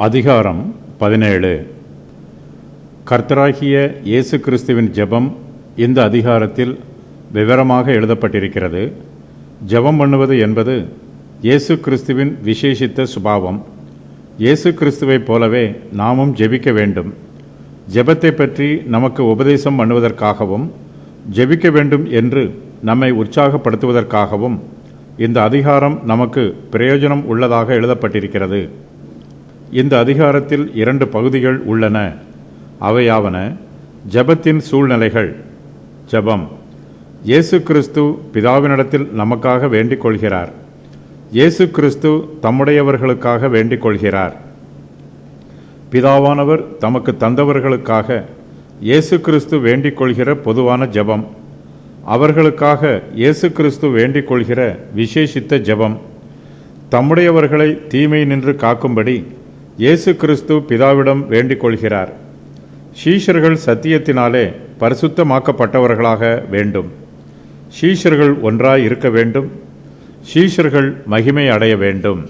அதிகாரம் 17. கர்த்தராகிய இயேசு கிறிஸ்துவின் ஜெபம் இந்த அதிகாரத்தில் விவரமாக எழுதப்பட்டிருக்கிறது. ஜெபம் பண்ணுவது என்பது இயேசு கிறிஸ்துவின் விசேஷித்த சுபாவம். இயேசு கிறிஸ்துவைப் போலவே நாமும் ஜெபிக்க வேண்டும். ஜெபத்தை பற்றி நமக்கு உபதேசம் பண்ணுவதற்காகவும் ஜெபிக்க வேண்டும் என்று நம்மை உற்சாகப்படுத்துவதற்காகவும் இந்த அதிகாரம் நமக்கு பிரயோஜனம் உள்ளதாக எழுதப்பட்டிருக்கிறது. இந்த அதிகாரத்தில் 2 பகுதிகள் உள்ளன. அவையாவன: ஜெபத்தின் சூழ்நிலைகள். ஜெபம். இயேசு கிறிஸ்து பிதாவினிடத்தில் நமக்காக வேண்டிக் கொள்கிறார். இயேசு கிறிஸ்து தம்முடையவர்களுக்காக வேண்டிக் கொள்கிறார். பிதாவானவர் தமக்கு தந்தவர்களுக்காக இயேசு கிறிஸ்து வேண்டிக் கொள்கிற பொதுவான ஜெபம். அவர்களுக்காக இயேசு கிறிஸ்து வேண்டிக் கொள்கிற விசேஷித்த ஜெபம். தம்முடையவர்களை தீமை நின்று காக்கும்படி இயேசு கிறிஸ்து பிதாவிடம் வேண்டிக் கொள்கிறார். சீஷர்கள் சத்தியத்தினாலே பரிசுத்தமாக்கப்பட்டவர்களாக வேண்டும். சீஷர்கள் ஒன்றாய் இருக்க வேண்டும். சீஷர்கள் மகிமை அடைய வேண்டும்.